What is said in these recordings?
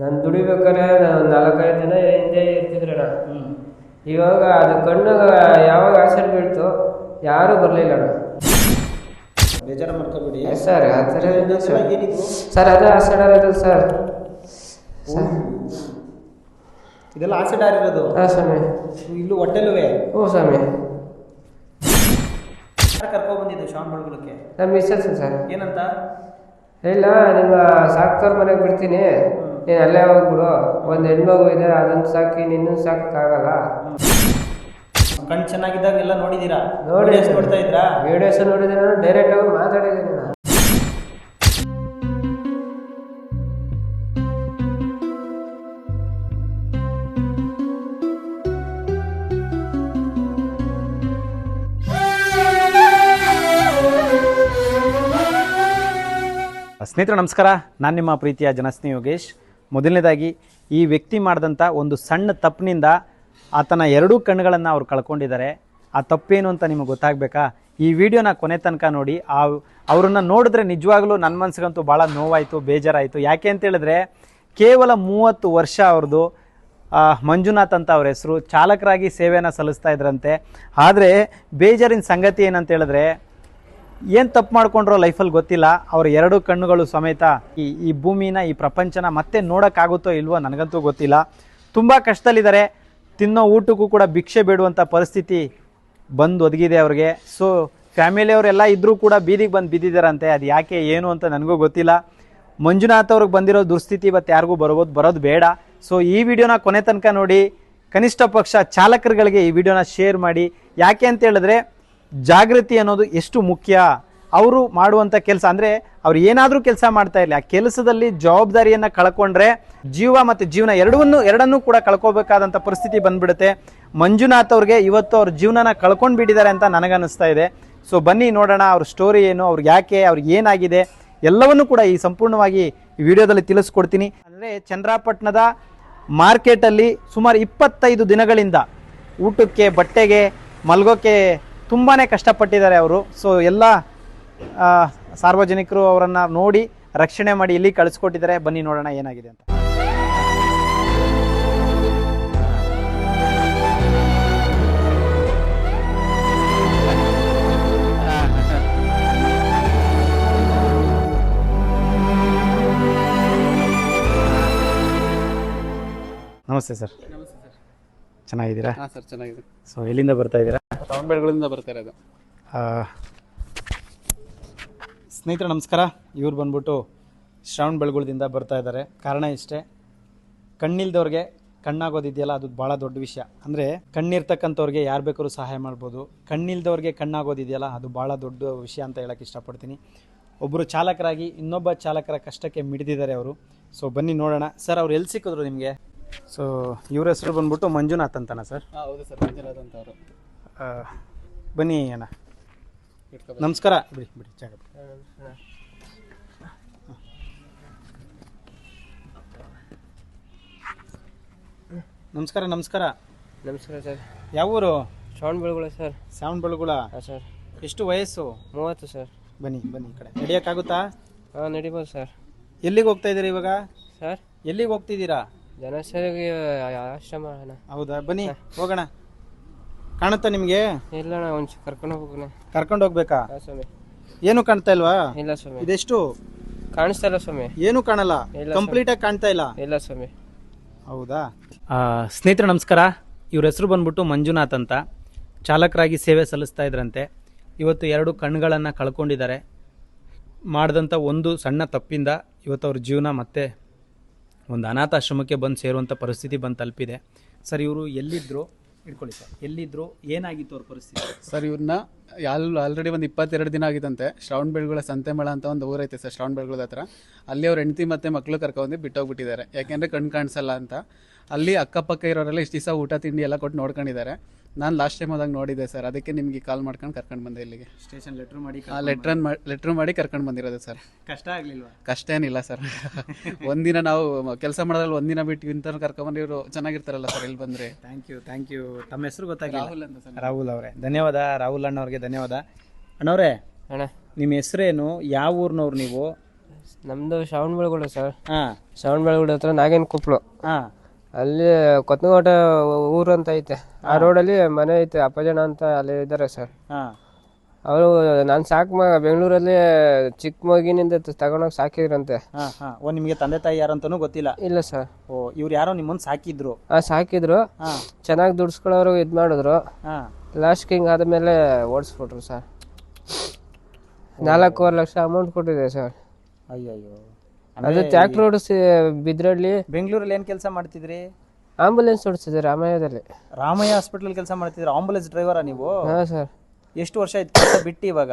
ನಾನು ದುಡಿಬೇಕಾದ್ರೆ ಒಂದು 4-5 ಜನ ಹಿಂದೆ ಇರ್ತಿದ್ರಣ್ಣ. ಇವಾಗ ಅದು ಕಣ್ಣು ಯಾವಾಗ ಆಸೆಟ್ ಬೀಳ್ತು ಯಾರೂ ಬರಲಿಲ್ಲ ಅಣ್ಣ. ಬೇಜಾರು ಮಾಡ್ಕೋಬೇಡಿ ಸರ್. ಆ ಥರ ಸರ್ ಅದೇ ಆಸೆಟ್ ಇರೋದು ಸರ್. ಇದೆಲ್ಲ ಆಸಿಡ್ ಆಗಿರೋದು. ಹಾಂ ಸ್ವಾಮಿ. ಇಲ್ಲೂ ಹೊಟ್ಟೆಲುವೆ. ಹ್ಞೂ ಸ್ವಾಮಿ. ಯಾರು ಕರ್ಕೊಂಡು ಬಂದಿದ್ದು ಶ್ರಾವಣ ಬೆಳಗೊಳಕ್ಕೆ? ನಮ್ಮ ಮಿಸ್ಸಸ್ ಸರ್. ಏನಂತ? ಇಲ್ಲ ನಿಮ್ಮ ಸಾಕ್ತವ್ರ ಮನೆಗೆ ಬಿಡ್ತೀನಿ, ನೀನು ಅಲ್ಲೇ ಹೋಗ್ಬಿಡು, ಒಂದು ಹೆಣ್ಮಗು ಇದೆ ಅದನ್ನು ಸಾಕಿ ನಿನ್ನೂ ಸಾಕೋಕ್ಕಾಗಲ್ಲ. ಕಣ್ಣು ಚೆನ್ನಾಗಿದ್ದಾಗ ಎಲ್ಲ ನೋಡಿದ್ದೀರಾ? ನೋಡಿ ನೋಡ್ತಾ ಇದ್ರಾ? ವಿಡಿಯೋಸ್ ನೋಡಿದ್ರೆ ಡೈರೆಕ್ಟ್ ಆಗಿ ಮಾತಾಡಿದ್ದೀನಿ ನಾನು. ಸ್ನೇಹಿತರೆ ನಮಸ್ಕಾರ, ನಾನು ನಿಮ್ಮ ಪ್ರೀತಿಯ ಜನಸ್ನೇಹಿ ಯೋಗೇಶ್. ಮೊದಲನೇದಾಗಿ ಈ ವ್ಯಕ್ತಿ ಮಾಡಿದಂಥ ಒಂದು ಸಣ್ಣ ತಪ್ಪಿನಿಂದ ಆತನ 2 ಕಣ್ಣುಗಳನ್ನು ಅವ್ರು ಕಳ್ಕೊಂಡಿದ್ದಾರೆ. ಆ ತಪ್ಪೇನು ಅಂತ ನಿಮಗೆ ಗೊತ್ತಾಗಬೇಕಾ? ಈ ವಿಡಿಯೋನ ಕೊನೆ ತನಕ ನೋಡಿ. ಅವ್ರನ್ನ ನೋಡಿದ್ರೆ ನಿಜವಾಗ್ಲೂ ನನ್ನ ಮನಸ್ಸಿಗಂತೂ ಭಾಳ ನೋವಾಯಿತು, ಬೇಜಾರಾಯಿತು. ಯಾಕೆ ಅಂತ ಹೇಳಿದ್ರೆ ಕೇವಲ 30 ವರ್ಷ ಅವ್ರದ್ದು. ಮಂಜುನಾಥ್ ಅಂತ ಅವ್ರ ಹೆಸರು. ಚಾಲಕರಾಗಿ ಸೇವೆಯನ್ನು ಸಲ್ಲಿಸ್ತಾ ಇದ್ರಂತೆ. ಆದರೆ ಬೇಜಾರಿನ ಸಂಗತಿ ಏನಂತ ಹೇಳಿದ್ರೆ ಏನು ತಪ್ಪು ಮಾಡ್ಕೊಂಡ್ರೋ ಲೈಫಲ್ಲಿ ಗೊತ್ತಿಲ್ಲ. ಅವ್ರ 2 ಕಣ್ಣುಗಳು ಸಮೇತ ಈ ಭೂಮಿನ, ಈ ಪ್ರಪಂಚನ ಮತ್ತೆ ನೋಡೋಕ್ಕಾಗುತ್ತೋ ಇಲ್ವೋ ನನಗಂತೂ ಗೊತ್ತಿಲ್ಲ. ತುಂಬ ಕಷ್ಟದಲ್ಲಿದ್ದಾರೆ. ತಿನ್ನೋ ಊಟಕ್ಕೂ ಕೂಡ ಭಿಕ್ಷೆ ಬೇಡುವಂಥ ಪರಿಸ್ಥಿತಿ ಬಂದು ಒದಗಿದೆ ಅವ್ರಿಗೆ. ಸೊ ಫ್ಯಾಮಿಲಿಯವರೆಲ್ಲ ಇದ್ದರೂ ಕೂಡ ಬೀದಿಗೆ ಬಂದು ಬಿದ್ದಿದ್ದಾರಂತೆ. ಅದು ಯಾಕೆ ಏನು ಅಂತ ನನಗೂ ಗೊತ್ತಿಲ್ಲ. ಮಂಜುನಾಥ್ ಅವ್ರಿಗೆ ಬಂದಿರೋ ದುಸ್ಥಿತಿ ಇವತ್ತು ಯಾರಿಗೂ ಬರೋದು ಬೇಡ. ಸೊ ಈ ವಿಡಿಯೋನ ಕೊನೆ ತನಕ ನೋಡಿ. ಕನಿಷ್ಠ ಪಕ್ಷ ಚಾಲಕರುಗಳಿಗೆ ಈ ವಿಡಿಯೋನ ಶೇರ್ ಮಾಡಿ. ಯಾಕೆ ಅಂತ ಹೇಳಿದ್ರೆ ಜಾಗೃತಿ ಅನ್ನೋದು ಎಷ್ಟು ಮುಖ್ಯ. ಅವರು ಮಾಡುವಂಥ ಕೆಲಸ ಅಂದರೆ ಅವ್ರು ಏನಾದರೂ ಕೆಲಸ ಮಾಡ್ತಾ ಇರಲಿ, ಆ ಕೆಲಸದಲ್ಲಿ ಜವಾಬ್ದಾರಿಯನ್ನು ಕಳ್ಕೊಂಡ್ರೆ ಜೀವ ಮತ್ತು ಜೀವನ ಎರಡನ್ನೂ ಕೂಡ ಕಳ್ಕೋಬೇಕಾದಂಥ ಪರಿಸ್ಥಿತಿ ಬಂದ್ಬಿಡುತ್ತೆ. ಮಂಜುನಾಥ್ ಅವ್ರಿಗೆ ಇವತ್ತು ಅವ್ರ ಜೀವನನ ಕಳ್ಕೊಂಡು ಬಿಟ್ಟಿದ್ದಾರೆ ಅಂತ ನನಗನ್ನಿಸ್ತಾ ಇದೆ. ಸೊ ಬನ್ನಿ ನೋಡೋಣ ಅವ್ರ ಸ್ಟೋರಿ ಏನು, ಅವ್ರಿಗೆ ಯಾಕೆ, ಅವ್ರಿಗೆ ಏನಾಗಿದೆ ಎಲ್ಲವನ್ನೂ ಕೂಡ ಈ ಸಂಪೂರ್ಣವಾಗಿ ಈ ವಿಡಿಯೋದಲ್ಲಿ ತಿಳಿಸ್ಕೊಡ್ತೀನಿ. ಅಂದರೆ ಚನ್ನರಾಪಟ್ಟಣದ ಮಾರ್ಕೆಟಲ್ಲಿ ಸುಮಾರು 25 ದಿನಗಳಿಂದ ಊಟಕ್ಕೆ, ಬಟ್ಟೆಗೆ, ಮಲ್ಗೋಕ್ಕೆ ತುಂಬಾ ಕಷ್ಟಪಟ್ಟಿದ್ದಾರೆ ಅವರು. ಸೊ ಎಲ್ಲ ಸಾರ್ವಜನಿಕರು ಅವರನ್ನು ನೋಡಿ ರಕ್ಷಣೆ ಮಾಡಿ ಇಲ್ಲಿ ಕಳಿಸ್ಕೊಟ್ಟಿದ್ದಾರೆ. ಬನ್ನಿ ನೋಡೋಣ ಏನಾಗಿದೆ ಅಂತ. ನಮಸ್ತೆ ಸರ್. ನಮಸ್ತೆ ಸರ್. ಚೆನ್ನಾಗಿದ್ದೀರಾ? ಹಾಂ ಸರ್, ಚೆನ್ನಾಗಿದೆ. ಸೊ ಎಲ್ಲಿಂದ ಬರ್ತಾ ಇದ್ದೀರಾ? ಶ್ರಾವಣ ಬೆಳಗೊಳದಿಂದ ಬರ್ತಾ ಇರೋದು. ಸ್ನೇಹಿತರೆ ನಮಸ್ಕಾರ. ಇವ್ರು ಬಂದ್ಬಿಟ್ಟು ಶ್ರಾವಣ ಬೆಳಗೊಳದಿಂದ ಬರ್ತಾ ಇದ್ದಾರೆ. ಕಾರಣ ಇಷ್ಟೇ, ಕಣ್ಣಿಲ್ದವ್ರಿಗೆ ಕಣ್ಣಾಗೋದಿದೆಯಲ್ಲ ಅದು ಭಾಳ ದೊಡ್ಡ ವಿಷಯ. ಅಂದರೆ ಕಣ್ಣಿರ್ತಕ್ಕಂಥವ್ರಿಗೆ ಯಾರು ಬೇಕಾದ್ರೂ ಸಹಾಯ ಮಾಡ್ಬೋದು. ಕಣ್ಣಿಲ್ದವ್ರಿಗೆ ಕಣ್ಣಾಗೋದಿದೆಯಲ್ಲ ಅದು ಭಾಳ ದೊಡ್ಡ ವಿಷಯ ಅಂತ ಹೇಳಕ್ಕೆ ಇಷ್ಟಪಡ್ತೀನಿ. ಒಬ್ಬರು ಚಾಲಕರಾಗಿ ಇನ್ನೊಬ್ಬ ಚಾಲಕರ ಕಷ್ಟಕ್ಕೆ ಮಿಡಿದಿದ್ದಾರೆ ಅವರು. ಸೊ ಬನ್ನಿ ನೋಡೋಣ. ಸರ್ ಅವ್ರು ಎಲ್ಲಿ ಸಿಕ್ಕಿದ್ರು ನಿಮಗೆ? ಸೊ ಇವ್ರ ಹೆಸರು ಬಂದ್ಬಿಟ್ಟು ಮಂಜುನಾಥ್ ಅಂತನಾ ಸರ್? ಹಾಂ ಹೌದು ಸರ್, ಮಂಜುನಾಥ್ ಅಂತ ಅವರು. ಬನ್ನಿ ಅಣ್ಣ. ನಮಸ್ಕಾರ. ಬಿಡಿ ಜಾಗ. ನಮಸ್ಕಾರ. ನಮಸ್ಕಾರ ಸರ್. ಯಾವ ಊರು? ಶ್ರಾವಣ ಬೆಳಗೊಳ ಸರ್. ಶ್ರಾವಣ ಬೆಳಗೊಳ. ಹಾಂ ಸರ್. ಎಷ್ಟು ವಯಸ್ಸು? 30 ಸರ್. ಬನ್ನಿ ಈ ಕಡೆ. ನಡೆಯೋಕ್ಕಾಗುತ್ತಾ? ಹಾಂ ನಡಿಬೋದು ಸರ್. ಎಲ್ಲಿಗೆ ಹೋಗ್ತಾ ಇದ್ದೀರಾ ಇವಾಗ? ಸರ್ ಎಲ್ಲಿಗೆ ಹೋಗ್ತಿದ್ದೀರಾ? ಜನಸೇವೆಗೆ ಆಶ್ರಮ ಅಣ್ಣ. ಹೌದಾ? ಬನ್ನಿ ಹೋಗೋಣ. ಕಾಣುತ್ತಾ ನಿಮಗೆ? ಇಲ್ಲ ಅಣ್ಣ, ಒಂದು ಕರ್ಕೊಂಡು ಹೋಗೋಣ. ಕರ್ಕೊಂಡು ಹೋಗ್ಬೇಕಾ? ಹಾಂ ಸ್ವಾಮಿ. ಏನು ಕಾಣ್ತಾ ಇಲ್ವಾ? ಇಲ್ಲ ಸ್ವಾಮಿ. ಇದೆಷ್ಟು? ಕಾಣಿಸ್ತಾ ಇಲ್ಲ ಸ್ವಾಮಿ. ಏನು ಕಾಣಲ್ಲ? ಇಲ್ಲ ಕಂಪ್ಲೀಟ್ ಆಗಿ ಕಾಣ್ತಾ ಇಲ್ಲ? ಇಲ್ಲ ಸ್ವಾಮಿ. ಹೌದಾ? ಸ್ನೇಹಿತರೆ ನಮಸ್ಕಾರ. ಇವ್ರ ಹೆಸರು ಬಂದ್ಬಿಟ್ಟು ಮಂಜುನಾಥ್ ಅಂತ. ಚಾಲಕರಾಗಿ ಸೇವೆ ಸಲ್ಲಿಸ್ತಾ ಇದ್ರಂತೆ. ಇವತ್ತು 2 ಕಣ್ಣುಗಳನ್ನು ಕಳ್ಕೊಂಡಿದ್ದಾರೆ. ಮಾಡಿದಂಥ ಒಂದು ಸಣ್ಣ ತಪ್ಪಿಂದ ಇವತ್ತು ಅವ್ರ ಜೀವನ ಮತ್ತೆ ಒಂದು ಅನಾಥಾಶ್ರಮಕ್ಕೆ ಬಂದು ಸೇರುವಂಥ ಪರಿಸ್ಥಿತಿ ಬಂದು ತಲುಪಿದೆ. ಸರ್ ಇವರು ಎಲ್ಲಿದ್ದರು? ಇಟ್ಕೊಳ್ಳಿ ಸರ್. ಎಲ್ಲಿದ್ದರು, ಏನಾಗಿತ್ತು ಅವ್ರ ಪರಿಸ್ಥಿತಿ? ಸರ್ ಇವ್ರನ್ನ ಆಲ್ರೆಡಿ ಒಂದು 22 ದಿನ ಆಗಿತ್ತಂತೆ. ಶ್ರಾವಣ ಬೆಳಗೊಳ ಸಂತೆಮಳ ಅಂತ ಒಂದು ಊರೈತೆ ಸರ್, ಶ್ರಾವಣ ಬೆಳಗೊಳದ ಹತ್ರ. ಅಲ್ಲಿ ಅವ್ರ ಹೆಂಡತಿ ಮತ್ತು ಮಕ್ಕಳು ಕರ್ಕೊಂಡು ಬಿಟ್ಟೋಗ್ಬಿಟ್ಟಿದ್ದಾರೆ. ಯಾಕೆಂದರೆ ಕಣ್ಣು ಕಾಣಿಸಲ್ಲ ಅಂತ. ಅಲ್ಲಿ ಅಕ್ಕಪಕ್ಕ ಇರೋರೆಲ್ಲ ಇಷ್ಟು ದಿವಸ ಊಟ ತಿಂಡಿ ಎಲ್ಲ ಕೊಟ್ಟು ನೋಡ್ಕೊಂಡಿದ್ದಾರೆ. ನಾನು ಲಾಸ್ಟ್ ಟೈಮ್ ಹೋದಾಗ ನೋಡಿದ್ದೆ ಸರ್, ಅದಕ್ಕೆ ನಿಮಗೆ ಕಾಲ್ ಮಾಡ್ಕೊಂಡು ಕರ್ಕೊಂಡು ಬಂದೆ ಇಲ್ಲಿಗೆ. ಸ್ಟೇಷನ್ ಲೆಟ್ರ್ ಮಾಡಿ ಲೆಟ್ರ್ ಮಾಡಿ ಕರ್ಕೊಂಡು ಬಂದಿರೋದು ಸರ್. ಕಷ್ಟ ಆಗಲಿಲ್ವಾ? ಕಷ್ಟ ಏನಿಲ್ಲ ಸರ್. ಒಂದಿನ ನಾವು ಕೆಲಸ ಮಾಡೋದ್ರಲ್ಲಿ ಒಂದಿನ ಬಿಟ್ಟು ಇಂಥ ಕರ್ಕೊಂಡ್ಬಂದು ಇವರು ಚೆನ್ನಾಗಿರ್ತಾರಲ್ಲ ಸರ್ ಇಲ್ಲಿ ಬಂದರೆ. Thank you. ತಮ್ಮ ಹೆಸರು ಗೊತ್ತಾಗಿಲ್ಲ? ರಾಹುಲ್ ಅಂತ ಸರ್. ರಾಹುಲ್ ಅವರೇ, ಧನ್ಯವಾದ. ರಾಹುಲ್ ಅಣ್ಣವ್ರಿಗೆ ಧನ್ಯವಾದ. ಅಣ್ಣವ್ರೆ, ಅಣ್ಣ ನಿಮ್ಮ ಹೆಸರೇನು? ಯಾವ ಊರಿನವ್ರು ನೀವು? ನಮ್ದು ಶ್ರವಣಬೆಳಗೊಳ ಸರ್. ಹಾಂ ಶ್ರವಣಬೆಳಗೊಳ ಹತ್ರ ನಾಗೇನ್ ಕುಪ್ಲು, ಹಾಂ ಅಲ್ಲಿ ಕೊತ್ತನಕೋಟೆ ಊರು ಅಂತ ಐತೆ. ಆ ರೋಡಲ್ಲಿ ಮನೆ ಐತೆ, ಅಪ್ಪಜನ ಅಂತ ಅಲ್ಲಿ ಇದ್ದಾರೆ ಸರ್. ಹಾಂ ಅವರು ನಾನು ಬೆಂಗಳೂರಲ್ಲಿ ಚಿಕ್ಕ ಮಗಿನಿಂದ ತಗೊಂಡೋಗಿ ಸಾಕಿದ್ರಂತೆ. ಹಾಂ ಹಾಂ ಓ, ನಿಮಗೆ ತಂದೆ ತಾಯಿ ಯಾರಂತನೂ ಗೊತ್ತಿಲ್ಲ? ಇಲ್ಲ ಸರ್. ಓ, ಇವ್ರು ಯಾರೋ ನಿಮ್ಮನ್ನು ಸಾಕಿದ್ರು? ಸಾಕಿದ್ರು, ಹಾಂ ಚೆನ್ನಾಗಿ ದುಡ್ಸ್ಕೊಳ್ಳೋರು ಇದು ಮಾಡಿದ್ರು. ಹಾಂ ಲಾಸ್ಟ್ ಕಿಂಗ್ ಆದಮೇಲೆ ಓಡಿಸ್ಬಿಟ್ರು ಸರ್. 4.25 ಲಕ್ಷ ಅಮೌಂಟ್ ಕೊಟ್ಟಿದೆ ಸರ್. ಅಯ್ಯಯ್ಯೋ. ಅದು ಟ್ಯಾಕ್ಟರ್ ಓಡಿಸಿ ಬಿದ್ರಳ್ಳಿ. ಬೆಂಗಳೂರಲ್ಲಿ ಏನು ಕೆಲಸ ಮಾಡ್ತಿದ್ರಿ? ಆಂಬುಲೆನ್ಸ್ ಓಡಿಸಿದೆ ರಾಮಯ್ಯದಲ್ಲಿ. ರಾಮಯ್ಯ ಹಾಸ್ಪಿಟಲ್ ಕೆಲಸ ಮಾಡ್ತಿದ್ರಿ? ಆಂಬುಲೆನ್ಸ್ ಡ್ರೈವರಾ ನೀವು? ಹಾಂ ಸರ್. ಎಷ್ಟು ವರ್ಷ ಆಯ್ತು ಕೆಲಸ ಬಿಟ್ಟು ಇವಾಗ?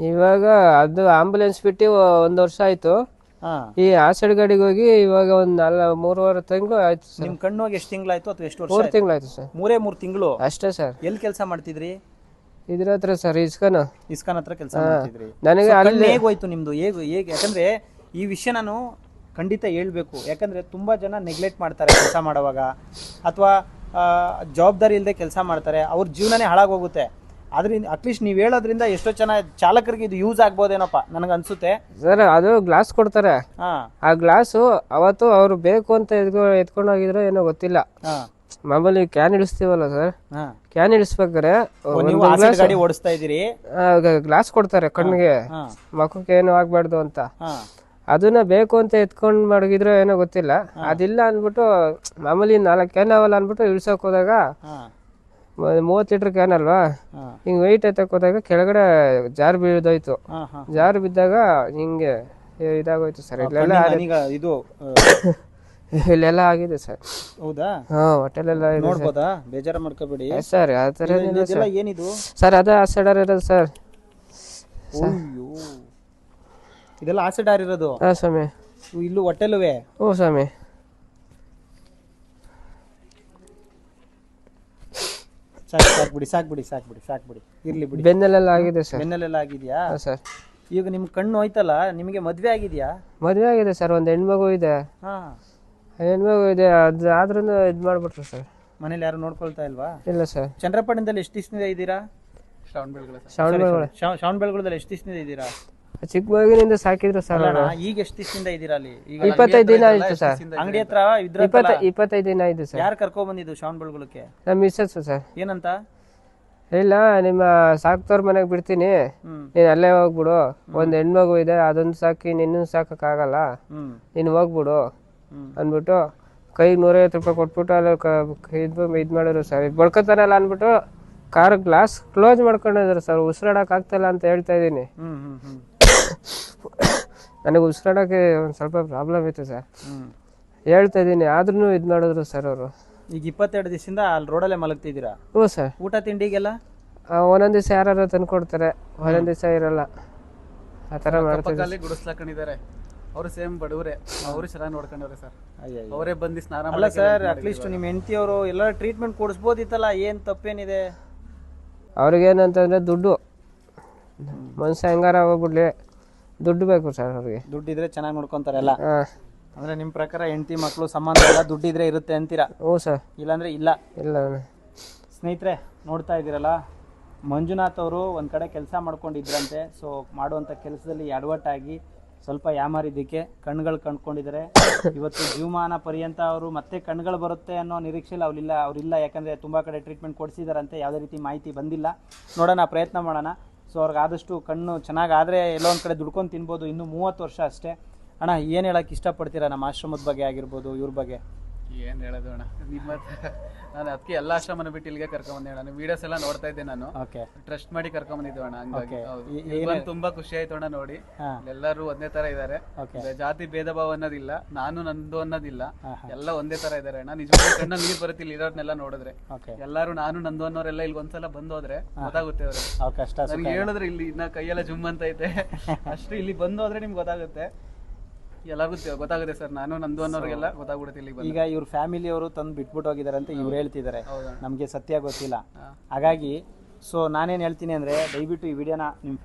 ಇವಾಗ ಅದು ಆಂಬುಲೆನ್ಸ್ ಬಿಟ್ಟು 1 ವರ್ಷ ಆಯ್ತು. ಹಾಂ. ಈ ಆಸಡ್ ಗಾಡಿಗೆ ಹೋಗಿ ಇವಾಗ ಒಂದು 3.5 ತಿಂಗಳು ಆಯ್ತು ಸರ್. ನಿಮ್ಮ ಕಣ್ಣು ಹೋಗಿ ಎಷ್ಟು ತಿಂಗಳಾಯ್ತು ಅಥವಾ ಎಷ್ಟು ವರ್ಷ? 3 ತಿಂಗಳಾಯ್ತು ಸರ್. 3 ತಿಂಗಳು ಅಷ್ಟೇ ಸರ್. ಎಲ್ಲಿ ಕೆಲಸ ಮಾಡ್ತಿದ್ರಿ? ಇದ್ರ ಹತ್ರ ಸರ್, ಇಸ್ಕನ್ ಹತ್ರ ಕೆಲಸ ಮಾಡ್ತಿದ್ರಿ. ನನಗೆ ಕಣ್ಣು ಹೇಗೋಯ್ತು ನಿಮ್ದು? ಹೇಗೆ ಯಾಕಂದ್ರೆ ಈ ವಿಷಯ ನಾನು ಖಂಡಿತ ಹೇಳ್ಬೇಕು. ಯಾಕಂದ್ರೆ ತುಂಬಾ ಜನ ನೆಗ್ಲೆಕ್ಟ್ ಮಾಡ್ತಾರೆ ಕೆಲಸ ಮಾಡುವಾಗ, ಅಥವಾ ಜವಾಬ್ದಾರಿ ಇಲ್ಲದೆ ಕೆಲಸ ಮಾಡ್ತಾರೆ, ಅವ್ರ ಜೀವನನೇ ಹಾಳಾಗೋಗುತ್ತೆ. ಅದರಿಂದ ಅಟ್ಲೀಸ್ಟ್ ನೀವು ಹೇಳೋದ್ರಿಂದ ಎಷ್ಟೋ ಜನ ಚಾಲಕರಿಗೆ ಇದು ಯೂಸ್ ಆಗ್ಬೋದೇನಪ್ಪ ನನಗೆ ಅನ್ಸುತ್ತೆ ಸರ್. ಅದು ಗ್ಲಾಸ್ ಕೊಡ್ತಾರೆ. ಆ ಗ್ಲಾಸು ಅವತ್ತು ಅವ್ರು ಬೇಕು ಅಂತ ಎತ್ಕೊಂಡು ಹೋಗಿದ್ರು ಏನೋ ಗೊತ್ತಿಲ್ಲ. ಮಾಮೂಲಿ ಕ್ಯಾನ್ ಇಳಿಸ್ತೀವಲ್ಲ ಸರ್, ಕ್ಯಾನ್ ಇಳಿಸ್ಬೇಕಾರೆ ಗಾಡಿ ಓಡಿಸ್ತಾ ಇದೀರಿ, ಗ್ಲಾಸ್ ಕೊಡ್ತಾರೆ ಕಣ್ಣಿಗೆ, ಮಕ್ಕಕ್ಕೆ ಏನು ಆಗ್ಬಾರ್ದು ಅಂತ. ಅದನ್ನ ಬೇಕು ಅಂತ ಎತ್ಕೊಂಡ್ ಮಡಗಿದ್ರು ಏನೋ ಗೊತ್ತಿಲ್ಲ. ಅದಿಲ್ಲ ಅನ್ಬಿಟ್ಟು ಮಾಮೂಲಿ 4 ಕ್ಯಾನ್ ಅವಲ್ಲ ಅನ್ಬಿಟ್ಟು ಇಳ್ಸೋಕ್ ಹೋದಾಗ 30 ಲೀಟರ್ ಕ್ಯಾನ್ ಅಲ್ವಾ, ಹಿಂಗ್ ವೆಯ್ಟ್ ಎತ್ತಕ್ ಹೋದಾಗ ಕೆಳಗಡೆ ಜಾರ್ ಬೀಳ್ದೋಯ್ತು. ಜಾರ್ ಬಿದ್ದಾಗ ಹಿಂಗೆ ಇದಾಗೋಯ್ತು ಸರ್. ಇಲ್ಲೆಲ್ಲ ಆಗಿದೆ ಸರ್. ಹೌದಾ? ಹಾ, ಹೋಟೆಲೆಲ್ಲ ನೋಡ್ಬೋದಾ? ಬೇಜಾರ ಮಾಡ್ಕೋಬೇಡಿ ಸರ್. ಆ ತರ ಏನಿದು ಸರ್? ಅದ ಆಸಿಡರ್ ಇರೋದು ಸರ್. ಇದೆಲ್ಲ ಆಸಿಡ್ ಇರೋದು? ಹಾ ಸ್ವಾಮಿ. ಇಲ್ಲೂ ಹೊಟ್ಟೆಲುವೆ? ಓ ಸ್ವಾಮಿ. ಸಾಕ್ಬಿಡಿ ಇರ್ಲಿ ಬಿಡಿ. ಬೆನ್ನಲ್ಲೆಲ್ಲ ಆಗಿದೆ ಸರ್. ಬೆನ್ನಲ್ಲೆಲ್ಲ ಆಗಿದ್ಯಾ ಸರ್? ಈಗ ನಿಮ್ ಕಣ್ಣು ಹೋಯ್ತಲ್ಲ, ನಿಮಗೆ ಮದ್ವೆ ಆಗಿದ್ಯಾ? ಮದ್ವೆ ಆಗಿದೆ ಸರ್, ಒಂದು ಹೆಣ್ಮಗು ಇದೆ. ಹೆಣ್ಮಗು ಇದೆ, ಆದ್ರೂ ಇದ್ ಮಾಡ್ಬಿಟ್ರು ಸರ್. ಮನೇಲಿ ಯಾರು ನೋಡ್ಕೊಳ್ತಾ ಇಲ್ವಾ? ಇಲ್ಲ ಸರ್. ಚಂದ್ರಪಟ್ಟಣದಲ್ಲಿ ಎಷ್ಟು ದಿವಸದಿಂದ ಇದ್ದೀರಾ? ಶ್ರವಣಬೆಳಗೊಳದಲ್ಲಿ ಎಷ್ಟು ದಿವಸದಿಂದ ಇದ್ದೀರಾ? ಚಿಕ್ಕ ಮಗುವಿನಿಂದ ಸಾಕಿದ್ರು ಸರ್. ಈಗ ಎಷ್ಟು ದಿವಸದಿಂದ ಇದ್ದೀರಾ ಅಲ್ಲಿ? 25 ದಿನ ಆಯ್ತು ಸರ್. ಅಂಗಡಿ ಹತ್ರ 25 ದಿನ ಆಯ್ತು ಸರ್. ಯಾರು ಕರ್ಕೊಂಡ್ ಬಂದಿದ್ದು ಶ್ರವಣಬೆಳಗೊಳಕ್ಕೆ? ನಮ್ಮ ಮಿಸ್ಸಸ್ ಸರ್. ಏನಂತ? ಇಲ್ಲ, ನಿಮ್ಮ ಸಾಕ್ತವ್ರ ಮನೆಗೆ ಬಿಡ್ತೀನಿ, ನೀನ್ ಅಲ್ಲೇ ಹೋಗ್ಬಿಡು, ಒಂದ್ ಹೆಣ್ಮಗು ಇದೆ, ಅದೊಂದು ಸಾಕಿ ನಿನ್ನೂ ಸಾಕಕ್ಕಾಗಲ್ಲ, ನೀನ್ ಹೋಗ್ಬಿಡು ಅಂದ್ಬಿಟ್ಟು ಕೈಗೆ 150 ರೂಪಾಯಿ ಕೊಟ್ಬಿಟ್ಟು ಅಲ್ಲಿ ಇದ್ ಮಾಡಿದ್ರು ಸರ್. ಬಡ್ಕೊತಾರಲ್ಲ ಅನ್ಬಿಟ್ಟು ಕಾರ್ ಗ್ಲಾಸ್ ಕ್ಲೋಸ್ ಮಾಡ್ಕೊಂಡಿದ್ರು ಸರ್. ಉಸಿರಾಡಕ್ ಆಗ್ತಿಲ್ಲ ಅಂತ ಹೇಳ್ತಾ ಇದೀನಿ. ನನಗೆ ಉಸಿರಾಡಕ್ಕೆ ಒಂದ್ ಸ್ವಲ್ಪ ಪ್ರಾಬ್ಲಮ್ ಇತ್ತು ಸರ್, ಹೇಳ್ತಾ ಇದೀನಿ, ಆದ್ರೂ ಇದ್ ಮಾಡಿದ್ರು ಸರ್ ಅವರು. ಈಗ 22 ದಿವಸದಿಂದ ಅಲ್ಲಿ ರೋಡಲ್ಲೇ ಮಲಗ್ತಿದ್ದೀರಾ? ಹ್ಞೂ ಸರ್. ಊಟ ತಿಂಡಿಗೆಲ್ಲ ಒಂದೊಂದ್ ದಿವಸ ಯಾರು ತಂದ್ಕೊಡ್ತಾರೆ, ಒಂದೊಂದ್ ದಿವಸ ಇರಲ್ಲ, ಆ ತರ ಮಾಡ್ತಾರೆ. ಗುಡಿಸ್ಲಾಕೊಂಡಿದ್ದಾರೆ ಅವರು, ಸೇಮ್ ಬಡವರೇ, ಅವರು ಚೆನ್ನಾಗಿ ನೋಡ್ಕೊಂಡವ್ರೆ ಸರ್. ಅವರೇ ಬಂದು ಸ್ನಾನ ಅಲ್ಲ ಸರ್, ಅಟ್ಲೀಸ್ಟ್ ನಿಮ್ಮ ಹೆಂಡತಿಯವರು ಎಲ್ಲ ಟ್ರೀಟ್ಮೆಂಟ್ ಕೊಡಿಸ್ಬೋದಿತ್ತಲ್ಲ, ಏನ್ ತಪ್ಪೇನಿದೆ? ಅವ್ರಿಗೇನಂತಂದ್ರೆ ದುಡ್ಡು, ಮನ್ಸ ಹೆಂಗಾರ ಹೋಗ್ಬಿಡ್ಲಿ, ದುಡ್ಡು ಬೇಕು ಸರ್ ಅವ್ರಿಗೆ. ದುಡ್ಡಿದ್ರೆ ಚೆನ್ನಾಗಿ ನೋಡ್ಕೊಂತಾರೆ ಎಲ್ಲ. ಅಂದ್ರೆ ನಿಮ್ ಪ್ರಕಾರ ಹೆಂಡತಿ ಮಕ್ಕಳು ಸಂಬಂಧ ಎಲ್ಲ ದುಡ್ಡಿದ್ರೆ ಇರುತ್ತೆ ಅಂತೀರಾ? ಹ್ಞೂ ಸರ್. ಇಲ್ಲಾಂದ್ರೆ ಇಲ್ಲ. ಸ್ನೇಹಿತರೆ, ನೋಡ್ತಾ ಇದ್ದೀರಲ್ಲ, ಮಂಜುನಾಥ್ ಅವರು ಒಂದ್ ಕಡೆ ಕೆಲಸ ಮಾಡ್ಕೊಂಡಿದ್ರಂತೆ. ಸೊ ಮಾಡುವಂತ ಕೆಲಸದಲ್ಲಿ ಎಡವಟ್ ಆಗಿ ಸ್ವಲ್ಪ ಯಾಮಾರಿದ್ದಕ್ಕೆ ಕಣ್ಗಳು ಕಂಡ್ಕೊಂಡಿದ್ದಾರೆ. ಇವತ್ತು ಜೀವಮಾನ ಪರ್ಯಂತ ಅವರು ಮತ್ತೆ ಕಣ್ಗಳು ಬರುತ್ತೆ ಅನ್ನೋ ನಿರೀಕ್ಷೆಯಲ್ಲಿ ಅವ್ರಿಲ್ಲ. ಯಾಕಂದ್ರೆ ತುಂಬಾ ಕಡೆ ಟ್ರೀಟ್ಮೆಂಟ್ ಕೊಡಿಸಿದಾರಂತೆ, ಯಾವುದೇ ರೀತಿ ಮಾಹಿತಿ ಬಂದಿಲ್ಲ. ನೋಡೋಣ, ಪ್ರಯತ್ನ ಮಾಡೋಣ. ಸೊ ಅವ್ರಿಗೆ ಆದಷ್ಟು ಕಣ್ಣು ಚೆನ್ನಾಗಾದರೆ ಎಲ್ಲೋ ಒಂದು ಕಡೆ ದುಡ್ಕೊಂಡು ತಿನ್ಬೋದು. ಇನ್ನೂ 30 ವರ್ಷ ಅಷ್ಟೇ. ಅಣ್ಣ, ಏನು ಹೇಳಕ್ಕೆ ಇಷ್ಟಪಡ್ತೀರಾ ನಮ್ಮ ಆಶ್ರಮದ ಬಗ್ಗೆ ಆಗಿರ್ಬೋದು, ಇವ್ರ ಬಗ್ಗೆ? ಏನು ಹೇಳೋದು ಅಣ್ಣ, ನಿಮ್ಮ ನಾನು ಅದಕ್ಕೆ ಎಲ್ಲ ಆಶ್ರಮನ ಬಿಟ್ಟು ಇಲ್ಲಿಗೆ ಕರ್ಕೊಂಬಂದೆ ಅಣ್ಣ. ವಿಡಿಯೋಸ್ ಎಲ್ಲ ನೋಡ್ತಾ ಇದ್ದೆ ನಾನು, ಟ್ರಸ್ಟ್ ಮಾಡಿ ಕರ್ಕೊಂಬಂದಿದ್ದು ಅಣ್ಣ. ಹಂಗಾಗಿ ತುಂಬಾ ಖುಷಿ ಆಯ್ತು ಅಣ್ಣ ನೋಡಿ. ಎಲ್ಲರೂ ಒಂದೇ ತರ ಇದ್ದಾರೆ, ಜಾತಿ ಭೇದ ಭಾವ ಅನ್ನೋದಿಲ್ಲ, ನಾನು ನಂದು ಅನ್ನೋದಿಲ್ಲ, ಎಲ್ಲ ಒಂದೇ ತರ ಇದಾರೆ ಅಣ್ಣ. ನಿಜವಾಗ್ಲೂ ಕಣ್ಣ ನೀರು ಬರುತ್ತೆ ಇಲ್ಲಿ ಇರೋರ್ನೆಲ್ಲ ನೋಡಿದ್ರೆ. ಎಲ್ಲರೂ ನಾನು ನಂದು ಅನ್ನೋರೆಲ್ಲ ಇಲ್ಲಿ ಒಂದ್ಸಲ ಬಂದು ಹೋದ್ರೆ ಗೊತ್ತಾಗುತ್ತೆ ಅವ್ರಿಗೆ. ನನಗೆ ಹೇಳಿದ್ರೆ ಇಲ್ಲಿ ಇನ್ನ ಕೈಯೆಲ್ಲ ಜುಮ್ ಅಂತ ಐತೆ ಅಷ್ಟು. ಇಲ್ಲಿ ಬಂದು ಹೋದ್ರೆ ನಿಮ್ಗೆ ಗೊತ್ತಾಗುತ್ತೆ, ಎಲ್ಲರಿಗೂ ಗೊತ್ತಾಗುತ್ತೆ ಸರ್. ನಾನು ನಂದು ಅನ್ನೋರಿಗೆಲ್ಲ ಗೊತ್ತಾಗ್ಬಿಡುತ್ತೆ ಇಲ್ಲಿ. ಈಗ ಇವ್ರ ಫ್ಯಾಮಿಲಿ ಅವರು ತಂದು ಬಿಟ್ಬಿಟ್ಟು ಹೋಗಿದ್ದಾರೆ ಅಂತ ಇವ್ರು ಹೇಳ್ತಿದ್ದಾರೆ, ನಮಗೆ ಸತ್ಯ ಗೊತ್ತಿಲ್ಲ. ಹಾಗಾಗಿ ಸೊ ನಾನೇನು ಹೇಳ್ತೀನಿ ಅಂದರೆ, ದಯವಿಟ್ಟು ಈ ವಿಡಿಯೋನ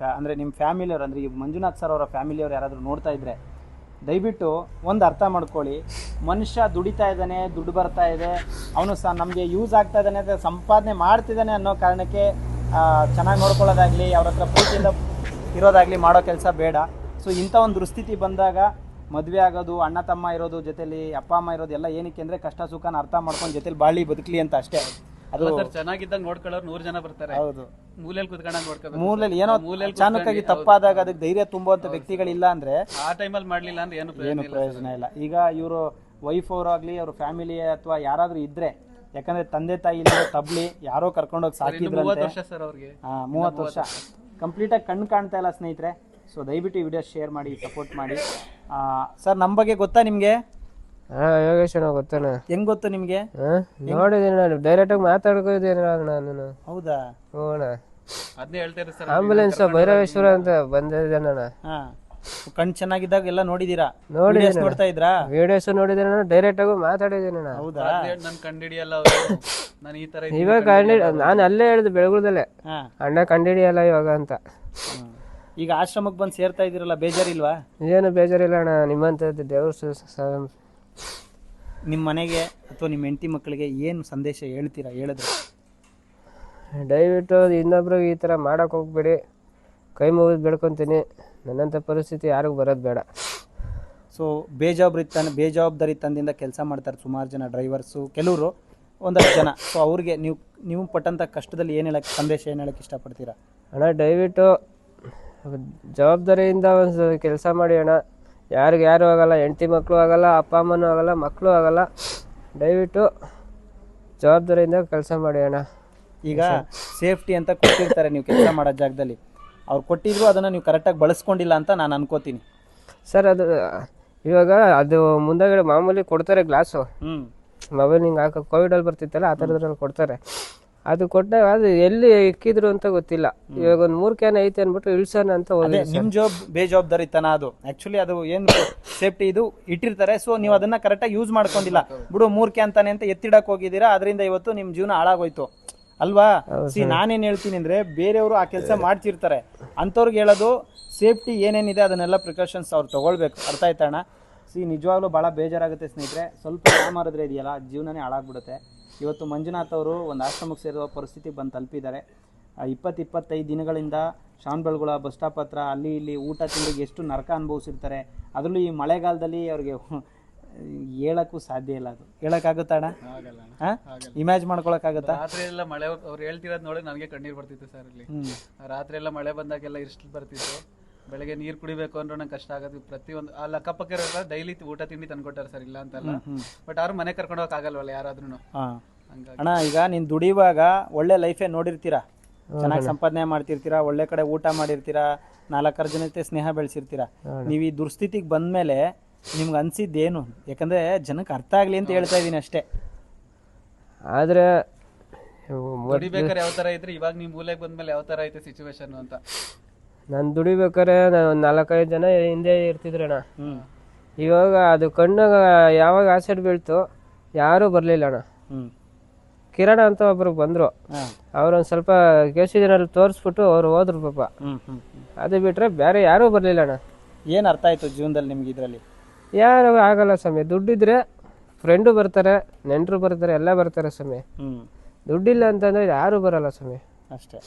ನಿಮ್ಮ ಫ್ಯಾಮಿಲಿಯವ್ರು, ಅಂದರೆ ಈ ಮಂಜುನಾಥ್ ಸರ್ ಅವರ ಫ್ಯಾಮಿಲಿಯವ್ರು ಯಾರಾದರೂ ನೋಡ್ತಾ ಇದ್ರೆ ದಯವಿಟ್ಟು ಒಂದು ಅರ್ಥ ಮಾಡ್ಕೊಳ್ಳಿ. ಮನುಷ್ಯ ದುಡಿತಾ ಇದ್ದಾನೆ, ದುಡ್ಡು ಬರ್ತಾ ಇದೆ, ಅವನು ಸಹ ನಮಗೆ ಯೂಸ್ ಆಗ್ತಾ ಇದ್ದಾನೆ, ಸಂಪಾದನೆ ಮಾಡ್ತಿದ್ದಾನೆ ಅನ್ನೋ ಕಾರಣಕ್ಕೆ ಚೆನ್ನಾಗಿ ನೋಡ್ಕೊಳ್ಳೋದಾಗಲಿ, ಅವ್ರ ಹತ್ರ ಪ್ರೀತಿಯಿಂದ ಇರೋದಾಗಲಿ ಮಾಡೋ ಕೆಲಸ ಬೇಡ. ಸೊ ಇಂಥ ಒಂದು ದುಸ್ಥಿತಿ ಬಂದಾಗ ಮದುವೆ ಆಗೋದು, ಅಣ್ಣ ತಮ್ಮ ಇರೋದು, ಜೊತೆಲಿ ಅಪ್ಪ ಅಮ್ಮ ಇರೋದು ಎಲ್ಲ ಏನಕ್ಕೆ ಅಂದರೆ ಕಷ್ಟ ಸುಖನ ಅರ್ಥ ಮಾಡ್ಕೊಂಡು ಜೊತೆಲಿ ಬಾಳಿ ಬದುಕಲಿ ಅಂತ ಅಷ್ಟೇ. ಅದು ಸರ್ ಚೆನ್ನಾಗಿದ್ದಾಗ ನೋಡ್ಕೊಳ್ಳೋರು 100 ಜನ ಬರ್ತಾರೆ. ಹೌದು, ಮೂಲೆಯಲ್ಲಿ ಕುತ್ಕೊಂಡಾಗ ನೋಡ್ಕೋಬೇಕು. ಮೂಲೆಯಲ್ಲಿ ಏನೋ ಚಾನಕ್ಕಾಗಿ ತಪ್ಪಾದಾಗ ಅದಕ್ಕೆ ಧೈರ್ಯ ತುಂಬುವಂಥ ವ್ಯಕ್ತಿಗಳಿಲ್ಲ ಅಂದರೆ ಆ ಟೈಮಲ್ಲಿ ಮಾಡ್ಲಿಲ್ಲ ಅಂದ್ರೆ ಏನು ಪ್ರಯೋಜನ ಇಲ್ಲ. ಈಗ ಇವರು ವೈಫ್ ಅವರಾಗ್ಲಿ ಅವ್ರ ಫ್ಯಾಮಿಲಿ ಅಥವಾ ಯಾರಾದ್ರೂ ಇದ್ರೆ, ಯಾಕಂದ್ರೆ ತಂದೆ ತಾಯಿ ಇಲ್ಲ ತಬ್ಲಿ ಯಾರೋ ಕರ್ಕೊಂಡೋಗಿ ಸಾಕಿದ್ರಂತೆ. 30 ವರ್ಷ ಸರ್ ಅವ್ರಿಗೆ. 30 ವರ್ಷ ಕಂಪ್ಲೀಟ್ ಆಗಿ ಕಣ್ಣು ಕಾಣ್ತಾ ಇಲ್ಲ ಸ್ನೇಹಿತರೆ. ಸೊ ದಯವಿಟ್ಟು ವಿಡಿಯೋ ಶೇರ್ ಮಾಡಿ, ಸಪೋರ್ಟ್ ಮಾಡಿ. ಸರ್ ನಮ್ಮ ಬಗ್ಗೆ ಗೊತ್ತಾ ನಿಮ್ಗೆ? ಯೋಗೇಶ್ ಅಣ್ಣ ಗೊತ್ತಾನ. ಹೆಂಗ್ ಗೊತ್ತು ನಿಮ್ಗೆ? ನೋಡಿದ್ದೀನಿ ನಾನು, ಡೈರೆಕ್ಟ್ ಆಗಿ ಮಾತಾಡ್ಕೋತೀನಿ ನಾನು. ಹೌದಾ? ಹ್ಞೂ, ಅದನ್ನೇ ಹೇಳ್ತಾ ಇದ್ದಾರೆ ಸರ್. ಆಂಬುಲೆನ್ಸ್ ಭೈರವೇಶ್ವರ ಅಂತ ಬಂದಿದ್ದಾನ. ಹಾ, ಕಣ್ ಚೆನ್ನಾಗಿದ್ದಾಗ ಎಲ್ಲ ನೋಡಿದೀರಾ? ನೋಡಿದ್ದೀನಿ, ನೋಡ್ತಾ ಇದ್ರಾ? ವಿಡಿಯೋಸ್ ನೋಡಿದ್ದೀನಿ ನಾನು, ಡೈರೆಕ್ಟ್ ಆಗಿ ಮಾತಾಡಿದ್ದೀನಿ ನಾನು. ಹೌದಾ? ನನ್ ಕಂಡಿಡಿಯಲ್ಲ ಅವರು, ನಾನು ಈ ತರ ಇವಾಗ ನಾನು ಅಲ್ಲೇ ಹೇಳಿದೆ ಬೆಳಗುಳದಲ್ಲೇ, ಹಾ, ಅಣ್ಣ ಕಂಡಿಡಿಯಲ್ಲ ಇವಾಗ ಅಂತ. ಈಗ ಆಶ್ರಮಕ್ಕೆ ಬಂದು ಸೇರ್ತಾ ಇದೀರಲ್ಲ, ಬೇಜಾರಿಲ್ವಾ? ಏನು ಬೇಜಾರಿಲ್ಲ ಅಣ್ಣ, ನಿಮ್ಮಂಥದ್ದು ದೇವ್ರ ನಿಮ್ಮ ಮನೆಗೆ ಅಥವಾ ನಿಮ್ಮ ಹೆಂಡತಿ ಮಕ್ಕಳಿಗೆ ಏನು ಸಂದೇಶ ಹೇಳ್ತೀರಾ? ಹೇಳಿದ್ರೆ ದಯವಿಟ್ಟು ಇನ್ನೊಬ್ರಿಗೆ ಈ ಥರ ಮಾಡಕ್ಕೆ ಹೋಗ್ಬೇಡಿ, ಕೈ ಮುಗಿದು ಬೆಳ್ಕೊತೀನಿ. ನನ್ನಂಥ ಪರಿಸ್ಥಿತಿ ಯಾರಿಗೂ ಬರೋದು ಬೇಡ. ಸೊ ಬೇಜವಾಬ್ದಾರಿತನದಿಂದ ಕೆಲಸ ಮಾಡ್ತಾರೆ ಸುಮಾರು ಜನ ಡ್ರೈವರ್ಸು, ಕೆಲವರು ಒಂದಷ್ಟು ಜನ. ಸೊ ಅವ್ರಿಗೆ ನೀವು ಪಟ್ಟಂಥ ಕಷ್ಟದಲ್ಲಿ ಏನು ಹೇಳಕ್ಕೆ ಸಂದೇಶ ಏನು ಹೇಳಕ್ಕೆ ಇಷ್ಟಪಡ್ತೀರಾ? ಅಣ್ಣ ದಯವಿಟ್ಟು ಜವಾಬ್ದಾರಿಯಿಂದ ಒಂದು ಕೆಲಸ ಮಾಡಿ ಅಣ್ಣ. ಯಾರು ಆಗಲ್ಲ, ಹೆಂಡತಿ ಮಕ್ಕಳು ಆಗಲ್ಲ, ಅಪ್ಪ ಅಮ್ಮನೂ ಆಗಲ್ಲ, ಮಕ್ಕಳು ಆಗಲ್ಲ. ದಯವಿಟ್ಟು ಜವಾಬ್ದಾರಿಯಿಂದ ಕೆಲಸ ಮಾಡಿ ಅಣ್ಣ. ಈಗ ಸೇಫ್ಟಿ ಅಂತ ಕೊಟ್ಟಿರ್ತಾರೆ ನೀವು ಕೆಲಸ ಮಾಡೋ ಜಾಗದಲ್ಲಿ, ಅವ್ರು ಕೊಟ್ಟಿದ್ರು ಅದನ್ನು ನೀವು ಕರೆಕ್ಟಾಗಿ ಬಳಸ್ಕೊಂಡಿಲ್ಲ ಅಂತ ನಾನು ಅನ್ಕೋತೀನಿ ಸರ್. ಅದು ಇವಾಗ ಅದು ಮುಂದಗಡೆ ಮಾಮೂಲಿ ಕೊಡ್ತಾರೆ ಗ್ಲಾಸು, ಮೊಬೈಲ್ ಹಿಂಗೆ ಹಾಕೋ ಕೋವಿಡಲ್ಲಿ ಬರ್ತಿತ್ತಲ್ಲ ಆ ಥರದ್ರಲ್ಲಿ ಕೊಡ್ತಾರೆ. ಅದು ಕೊಟ್ಟಾಗ ಅದು ಎಲ್ಲಿ ಇಕ್ಕಿದ್ರು ಅಂತ ಗೊತ್ತಿಲ್ಲ. ಇವಾಗ ಒಂದು 3 ಕ್ಯಾನ್ ಐತೆ ಅಂದ್ಬಿಟ್ಟು ಇಳ್ಸೋಣ ಅಂತ ಹೋಗಿ ನಿಮ್ಮ ಬೇಜವಾಬ್ದಾರಿತನ ಅದು. ಆ್ಯಕ್ಚುಲಿ ಅದು ಏನು ಸೇಫ್ಟಿ ಇದು ಇಟ್ಟಿರ್ತಾರೆ. ಸೊ ನೀವು ಅದನ್ನ ಕರೆಕ್ಟಾಗಿ ಯೂಸ್ ಮಾಡ್ಕೊಂಡಿಲ್ಲ, ಬಿಡು 3 ಕ್ಯಾನ್ ತಾನೆ ಅಂತ ಎತ್ತಿಡಕ್ಕೆ ಹೋಗಿದ್ದೀರಾ, ಅದರಿಂದ ಇವತ್ತು ನಿಮ್ಮ ಜೀವನ ಹಾಳಾಗೋಯ್ತು ಅಲ್ವಾ? ನಾನೇನು ಹೇಳ್ತೀನಿ ಅಂದರೆ, ಬೇರೆಯವರು ಆ ಕೆಲಸ ಮಾಡ್ತಿರ್ತಾರೆ, ಅಂಥವ್ರಿಗೆ ಹೇಳೋದು ಸೇಫ್ಟಿ ಏನೇನಿದೆ ಅದನ್ನೆಲ್ಲ ಪ್ರಿಕಾಷನ್ಸ್ ಅವ್ರು ತೊಗೊಳ್ಬೇಕು. ಅರ್ಥ ಆಯ್ತಣ್ಣ? ನಿಜವಾಗ್ಲೂ ಭಾಳ ಬೇಜಾರಾಗುತ್ತೆ ಸ್ನೇಹಿತರೆ. ಸ್ವಲ್ಪ ಮಾಡಿದ್ರೆ ಇದೆಯಲ್ಲ ಜೀವನನೇ ಹಾಳಾಗ್ಬಿಡುತ್ತೆ. ಇವತ್ತು ಮಂಜುನಾಥ್ ಅವರು ಒಂದು ಆಶ್ರಮಕ್ಕೆ ಸೇರುವ ಪರಿಸ್ಥಿತಿ ಬಂದು ತಲುಪಿದ್ದಾರೆ. 20-25 ದಿನಗಳಿಂದ ಶ್ರವಣಬೆಳಗೊಳ ಬಸ್ ಸ್ಟಾಪ್ ಹತ್ರ ಅಲ್ಲಿ ಇಲ್ಲಿ ಊಟ ತಿಂಡಿಗೆ ಎಷ್ಟು ನರಕ ಅನುಭವಿಸಿರ್ತಾರೆ. ಅದರಲ್ಲೂ ಈ ಮಳೆಗಾಲದಲ್ಲಿ ಅವ್ರಿಗೆ ಹೇಳಕ್ಕೂ ಸಾಧ್ಯ ಇಲ್ಲ. ಅದು ಹೇಳಕ್ಕಾಗುತ್ತಾ ಅಣ್ಣ? ಇಮ್ಯಾಜ್ ಮಾಡ್ಕೊಳಕ್ಕಾಗತ್ತಾ? ರಾತ್ರಿ ಎಲ್ಲ ಮಳೆ ಅವ್ರು ಹೇಳ್ತಿರೋದು ನೋಡಿ ನನಗೆ ಕಣ್ಣೀರು ಬರ್ತಿತ್ತು ಸರ್. ಇಲ್ಲಿ ರಾತ್ರಿ ಎಲ್ಲ ಮಳೆ ಬಂದಾಗೆಲ್ಲ ಇಷ್ಟು ಬರ್ತಿತ್ತು. ಬೆಳಗ್ಗೆ ನೀರು ಕುಡಿಬೇಕು ಅಂದ್ರೆ ನಂಗೆ ಕಷ್ಟ ಆಗೋದು. ಪ್ರತಿಯೊಂದು ಅಲ್ಲಿ ಅಕ್ಕಪಕ್ಕ ಡೈಲಿ ಊಟ ತಿಂಡಿ ತಂದ್ಕೊಟ್ಟಾರೆ ಸರ್, ಇಲ್ಲ ಅಂತಲ್ಲ. ಬಟ್ ಅವ್ರು ಮನೆ ಕರ್ಕೊಂಡು ಹೋಗಕ್ ಆಗಲ್ವಲ್ಲ ಯಾರಾದ್ರೂ. ಅಣ್ಣ ಈಗ ನೀನು ದುಡಿಯುವಾಗ ಒಳ್ಳೆ ಲೈಫೇ ನೋಡಿರ್ತೀರಾ, ಚೆನ್ನಾಗಿ ಸಂಪಾದನೆ ಮಾಡ್ತಿರ್ತೀರಾ, ಒಳ್ಳೆ ಕಡೆ ಊಟ ಮಾಡಿರ್ತೀರಾ, 4 ಜನತೆ ಸ್ನೇಹ ಬೆಳೆಸಿರ್ತೀರಾ. ನೀವು ಈ ದುಸ್ಥಿತಿಗೆ ಬಂದ್ಮೇಲೆ ನಿಮ್ಗೆ ಅನ್ಸಿದ್ದೇನು? ಯಾಕಂದ್ರೆ ಜನಕ್ಕೆ ಅರ್ಥ ಆಗ್ಲಿ ಅಂತ ಹೇಳ್ತಾ ಇದೀನಿ ಅಷ್ಟೇ. ಆದ್ರೆ ದುಡಿಬೇಕಾದ್ರೆ ಯಾವ ತರ ಇದ್ರೆ ಇವಾಗ ನೀವು ಮೂಲೆಗೆ ಬಂದ್ಮೇಲೆ ಯಾವ ತರ ಐತೆ ಸಿಚುವೇಶನ್ ಅಂತ. ನಾನು ದುಡಿಬೇಕಾರೆ 4-5 ಜನ ಹಿಂದೆ ಇರ್ತಿದ್ರಣ್ಣ. ಇವಾಗ ಅದು ಕಣ್ಣಾಗ ಯಾವಾಗ ಆಸಿಡ್ ಬೀಳ್ತು ಯಾರೂ ಬರಲಿಲ್ಲ ಅಣ್ಣ. ಕಿರಣ ಅಂತ ಒಬ್ರು ಬಂದರು, ಅವ್ರೊಂದು ಸ್ವಲ್ಪ ಕೇಸಿನಲ್ಲಿ ತೋರಿಸ್ಬಿಟ್ಟು ಅವ್ರು ಹೋದ್ರು ಪಾಪ. ಅದು ಬಿಟ್ರೆ ಬೇರೆ ಯಾರೂ ಬರಲಿಲ್ಲ ಅಣ್ಣ. ಏನು ಅರ್ಥ ಆಯ್ತು ಜೀವನದಲ್ಲಿ ನಿಮ್ಗೆ ಇದರಲ್ಲಿ? ಯಾರು ಆಗಲ್ಲ ಸ್ವಾಮಿ. ದುಡ್ಡಿದ್ರೆ ಫ್ರೆಂಡು ಬರ್ತಾರೆ, ನೆಂಟರು ಬರ್ತಾರೆ, ಎಲ್ಲ ಬರ್ತಾರೆ ಸ್ವಾಮಿ. ದುಡ್ಡಿಲ್ಲ ಅಂತಂದ್ರೆ ಯಾರೂ ಬರಲ್ಲ ಸ್ವಾಮಿ. ಅಷ್ಟೇ.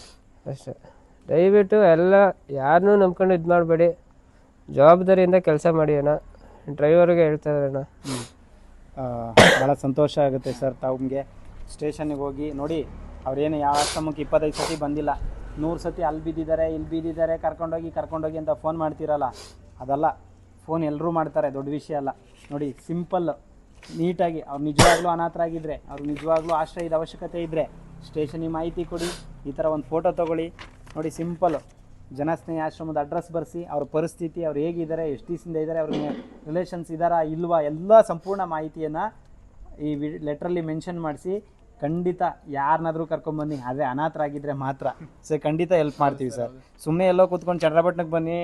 ದಯವಿಟ್ಟು ಎಲ್ಲ ಯಾರನ್ನೂ ನಂಬ್ಕೊಂಡು ಇದು ಮಾಡಬೇಡಿ, ಜವಾಬ್ದಾರಿಯಿಂದ ಕೆಲಸ ಮಾಡಿ ಅಣ್ಣ. ಡ್ರೈವರ್ಗೆ ಹೇಳ್ತಾ ಇದ್ದಾರಣ್ಣ. ಭಾಳ ಸಂತೋಷ ಆಗುತ್ತೆ ಸರ್. ತಮಗೆ ಸ್ಟೇಷನ್ಗೆ ಹೋಗಿ ನೋಡಿ, ಅವ್ರೇನು ಯಾವ ಆಶ್ರಮಕ್ಕೆ 25 ಸತಿ ಬಂದಿಲ್ಲ, 100 ಸತಿ ಅಲ್ಲಿ ಬಿದ್ದಿದ್ದಾರೆ, ಇಲ್ಲಿ ಬಿದ್ದಿದ್ದಾರೆ, ಕರ್ಕೊಂಡೋಗಿ ಅಂತ ಫೋನ್ ಮಾಡ್ತೀರಲ್ಲ, ಅದಲ್ಲ. ಫೋನ್ ಎಲ್ಲರೂ ಮಾಡ್ತಾರೆ, ದೊಡ್ಡ ವಿಷಯ ಅಲ್ಲ. ನೋಡಿ ಸಿಂಪಲ್ ನೀಟಾಗಿ ಅವ್ರು ನಿಜವಾಗ್ಲೂ ಅನಾಥರಾಗಿದ್ದರೆ, ಅವ್ರು ನಿಜವಾಗ್ಲೂ ಆಶ್ರಯದ ಅವಶ್ಯಕತೆ ಇದ್ದರೆ ಸ್ಟೇಷನಿಗೆ ಮಾಹಿತಿ ಕೊಡಿ, ಈ ಥರ ಒಂದು ಫೋಟೋ ತೊಗೊಳ್ಳಿ. ನೋಡಿ ಸಿಂಪಲ್ಲು ಜನಸ್ನೇಹಿ ಆಶ್ರಮದ ಅಡ್ರೆಸ್ ಬರೆಸಿ, ಅವ್ರ ಪರಿಸ್ಥಿತಿ, ಅವ್ರು ಹೇಗಿದ್ದಾರೆ, ಎಷ್ಟು ದಿವಸದಿಂದ ಇದ್ದಾರೆ, ಅವ್ರಿಗೆ ರಿಲೇಷನ್ಸ್ ಇದ್ದಾರಾ ಇಲ್ವಾ, ಎಲ್ಲ ಸಂಪೂರ್ಣ ಮಾಹಿತಿಯನ್ನು ಈ ಲೆಟ್ರಲ್ಲಿ ಮೆನ್ಷನ್ ಮಾಡಿಸಿ ಖಂಡಿತ ಯಾರನ್ನಾದ್ರೂ ಕರ್ಕೊಂಬನ್ನಿ. ಆದರೆ ಅನಾಥರಾಗಿದ್ದರೆ ಮಾತ್ರ ಸರ್ ಖಂಡಿತ ಹೆಲ್ಪ್ ಮಾಡ್ತೀವಿ ಸರ್. ಸುಮ್ಮನೆ ಎಲ್ಲೋ ಕೂತ್ಕೊಂಡು ಚಂದ್ರಪಟ್ಟಣಕ್ಕೆ ಬನ್ನಿ,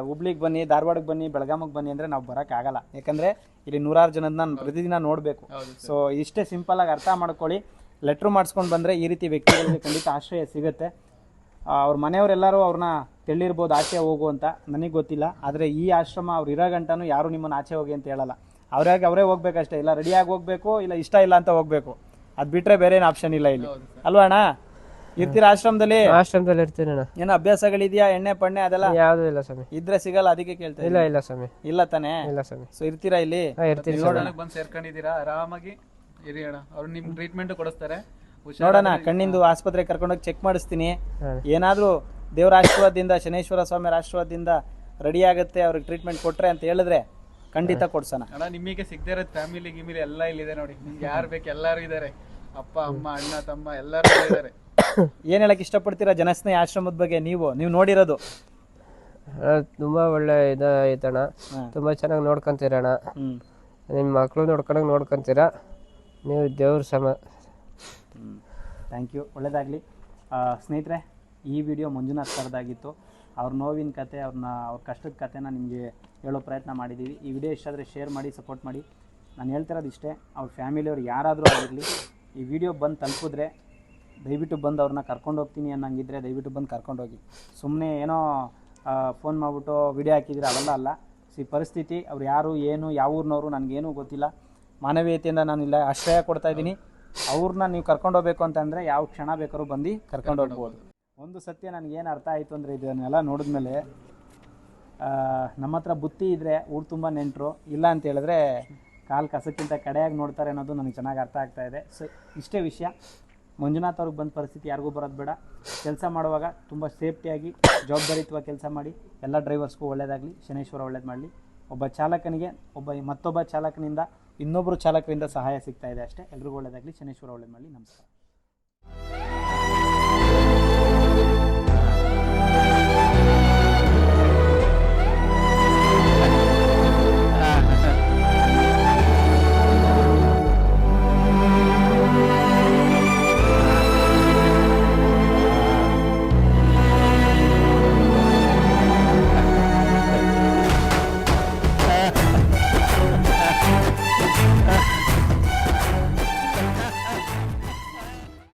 ಹುಬ್ಳಿಗೆ ಬನ್ನಿ, ಧಾರವಾಡಕ್ಕೆ ಬನ್ನಿ, ಬೆಳಗಾಮಿಗೆ ಬನ್ನಿ ಅಂದರೆ ನಾವು ಬರೋಕ್ಕಾಗಲ್ಲ. ಯಾಕಂದರೆ ಇಲ್ಲಿ 100 ಜನದ ಪ್ರತಿದಿನ ನೋಡಬೇಕು. ಸೊ ಇಷ್ಟೇ ಸಿಂಪಲ್ಲಾಗಿ ಅರ್ಥ ಮಾಡ್ಕೊಳ್ಳಿ. ಲೆಟ್ರ್ ಮಾಡಿಸ್ಕೊಂಡು ಬಂದರೆ ಈ ರೀತಿ ವ್ಯಕ್ತಿಗಳಿಗೆ ಖಂಡಿತ ಆಶ್ರಯ ಸಿಗುತ್ತೆ. ಅವ್ರ ಮನೆಯವರೆಲ್ಲರೂ ಅವ್ರನ್ನ ತೆಳ್ಳಿರ್ಬೋದು ಆಚೆ ಹೋಗು ಅಂತ, ನನಗೆ ಗೊತ್ತಿಲ್ಲ. ಆದರೆ ಈ ಆಶ್ರಮ ಅವ್ರು ಇರೋ ಗಂಟನೂ ಯಾರೂ ನಿಮ್ಮನ್ನು ಆಚೆ ಹೋಗಿ ಅಂತ ಹೇಳಲ್ಲ. ಅವರೇ ಹೋಗ್ಬೇಕಷ್ಟೇ. ಇಲ್ಲ ರೆಡಿಯಾಗಿ ಹೋಗಬೇಕು, ಇಲ್ಲ ಇಷ್ಟ ಇಲ್ಲ ಅಂತ ಹೋಗಬೇಕು. ಅದು ಬಿಟ್ಟರೆ ಬೇರೆ ಏನು ಆಪ್ಷನ್ ಇಲ್ಲ ಇಲ್ಲಿ, ಅಲ್ವಾ ಅಣ್ಣ? ಇರ್ತೀರಾ ಆಶ್ರಮದಲ್ಲಿ? ಆಶ್ರಮದಲ್ಲಿ ಇರ್ತೀನಿ ಅಣ್ಣ. ಏನೋ ಅಭ್ಯಾಸಗಳಿದ್ಯಾ, ಎಣ್ಣೆ ಪಣ್ಣೆ ಅದೆಲ್ಲ ಯಾವ್ದು ಇಲ್ಲ ಸ್ವಾಮಿ. ಇದ್ರೆ ಸಿಗಲ್ಲ, ಅದಕ್ಕೆ ಕೇಳ್ತಾ ಇಲ್ಲ ಇಲ್ಲ ಸ್ವಾಮಿ, ಇಲ್ಲ ತಾನೇ? ಇಲ್ಲ ಸ್ವಾಮಿ. ಸೊ ಇರ್ತೀರಾ ಇಲ್ಲಿ? ಇರ್ತೀನಿ. ಬಂದು ಸೇರ್ಕೊಂಡಿದ್ದೀರಾ, ಆರಾಮಾಗಿ ಇರಿ ಅಣ್ಣ. ಅವ್ರು ನಿಮ್ ಟ್ರೀಟ್ಮೆಂಟ್ ಕೊಡಿಸ್ತಾರೆ. ನೋಡೋಣ, ಕಣ್ಣಿಂದು ಆಸ್ಪತ್ರೆಗೆ ಕರ್ಕೊಂಡೋಗಿ ಚೆಕ್ ಮಾಡಿಸ್ತೀನಿ. ಏನಾದ್ರೂ ದೇವರ ಆಶೀರ್ವಾದದಿಂದ, ಶನೇಶ್ವರ ಸ್ವಾಮಿಯರ ಆಶೀರ್ವಾದದಿಂದ ರೆಡಿ ಆಗುತ್ತೆ, ಅವ್ರಿಗೆ ಟ್ರೀಟ್ಮೆಂಟ್ ಕೊಟ್ರೆ ಅಂತ ಹೇಳಿದ್ರೆ ಖಂಡಿತ ಕೊಡ್ಸೋಣ. ಅಣ್ಣ ನಿಮಗೆ ಸಿಗದೇ ಇರೋದು ಫ್ಯಾಮಿಲಿ ಗಿಮಿಲಿ ಎಲ್ಲ ಇಲ್ಲಿದೆ ನೋಡಿ. ನಿಮ್ಗೆ ಯಾರು ಬೇಕು ಎಲ್ಲರೂ ಇದ್ದಾರೆ, ಅಪ್ಪ ಅಮ್ಮ ಅಣ್ಣ ತಮ್ಮ ಎಲ್ಲರೂ ಇದ್ದಾರೆ. ಏನ್ ಹೇಳಕ್ ಇಷ್ಟಪಡ್ತೀರಾ ಜನಸ್ನೇಹಿ ಆಶ್ರಮದ ಬಗ್ಗೆ? ನೀವು ನೋಡಿರೋದು ತುಂಬಾ ಒಳ್ಳೆ ಇದೈತಣ್ಣ. ತುಂಬಾ ಚೆನ್ನಾಗಿ ನೋಡ್ಕೊಂತೀರಣ್ಣ. ನಿಮ್ಮ ಮಕ್ಳು ನೋಡ್ಕೊಂತೀರಾ ನೀವು, ದೇವ್ರ ಸಮ. ಥ್ಯಾಂಕ್ ಯು, ಒಳ್ಳೇದಾಗಲಿ. ಸ್ನೇಹಿತರೆ, ಈ ವಿಡಿಯೋ ಮಂಜುನಾಥ್ ಸರ್ದಾಗಿತ್ತು. ಅವ್ರ ನೋವಿನ ಕತೆ, ಅವ್ರ ಕಷ್ಟದ ಕತೆನ ನಿಮಗೆ ಹೇಳೋ ಪ್ರಯತ್ನ ಮಾಡಿದ್ದೀವಿ. ಈ ವಿಡಿಯೋ ಇಷ್ಟ ಆದರೆ ಶೇರ್ ಮಾಡಿ, ಸಪೋರ್ಟ್ ಮಾಡಿ. ನಾನು ಹೇಳ್ತಿರೋದು ಇಷ್ಟೇ, ಅವ್ರ ಫ್ಯಾಮಿಲಿಯವ್ರು ಯಾರಾದರೂ ಆಗಿರಲಿ, ಈ ವಿಡಿಯೋ ಬಂದು ತಲುಪಿದ್ರೆ ದಯವಿಟ್ಟು ಬಂದು ಅವ್ರನ್ನ ಕರ್ಕೊಂಡು ಹೋಗ್ತೀನಿ ಅನ್ನಂಗಿದ್ರೆ ದಯವಿಟ್ಟು ಬಂದು ಕರ್ಕೊಂಡೋಗಿ. ಸುಮ್ಮನೆ ಏನೋ ಫೋನ್ ಮಾಡಿಬಿಟ್ಟು ವಿಡಿಯೋ ಹಾಕಿದ್ರೆ ಅವೆಲ್ಲ ಅಲ್ಲ. ಪರಿಸ್ಥಿತಿ, ಅವ್ರು ಯಾರು ಏನು ಯಾವ ಊರಿನವರು ನನಗೇನೂ ಗೊತ್ತಿಲ್ಲ. ಮಾನವೀಯತೆಯಿಂದ ನಾನು ಇಲ್ಲ ಆಶ್ರಯ ಕೊಡ್ತಾ ಇದ್ದೀನಿ. ಅವ್ರನ್ನ ನೀವು ಕರ್ಕೊಂಡೋಗ್ಬೇಕು ಅಂತಂದರೆ ಯಾವ ಕ್ಷಣ ಬೇಕಾದ್ರೂ ಬಂದು ಕರ್ಕೊಂಡೋಗ್ಬೋದು. ಒಂದು ಸತ್ಯ ನನಗೇನು ಅರ್ಥ ಆಯಿತು ಅಂದರೆ, ಇದನ್ನೆಲ್ಲ ನೋಡಿದ್ಮೇಲೆ ನಮ್ಮ ಹತ್ರ ಬುತ್ತಿ ಇದ್ದರೆ ಊರು ತುಂಬ ನೆಂಟರು, ಇಲ್ಲ ಅಂತ ಹೇಳಿದ್ರೆ ಕಾಲು ಕಸಕ್ಕಿಂತ ಕಡೆಯಾಗಿ ನೋಡ್ತಾರೆ ಅನ್ನೋದು ನನಗೆ ಚೆನ್ನಾಗಿ ಅರ್ಥ ಆಗ್ತಾ ಇದೆ. ಸೊ ಇಷ್ಟೇ ವಿಷಯ. ಮಂಜುನಾಥ್ ಅವ್ರಿಗೆ ಬಂದ ಪರಿಸ್ಥಿತಿ ಯಾರಿಗೂ ಬರೋದು ಬೇಡ. ಕೆಲಸ ಮಾಡುವಾಗ ತುಂಬ ಸೇಫ್ಟಿಯಾಗಿ ಜವಾಬ್ದಾರಿಯುತವಾಗಿ ಕೆಲಸ ಮಾಡಿ. ಎಲ್ಲ ಡ್ರೈವರ್ಸ್ಗೂ ಒಳ್ಳೆಯದಾಗಲಿ, ಶನೇಶ್ವರ ಒಳ್ಳೇದು ಮಾಡಲಿ. ಒಬ್ಬ ಚಾಲಕನಿಗೆ ಮತ್ತೊಬ್ಬ ಚಾಲಕನಿಂದ ಇನ್ನೊಬ್ಬರು ಚಾಲಕರಿಂದ ಸಹಾಯ ಸಿಗ್ತಾ ಇದೆ ಅಷ್ಟೇ. ಎಲ್ರಿಗೂ ಒಳ್ಳೆಯದಾಗಲಿ, ಶನೇಶ್ವರ ಒಳ್ಳೇದು ಮಾಡಲಿ. ನಮಸ್ಕಾರ.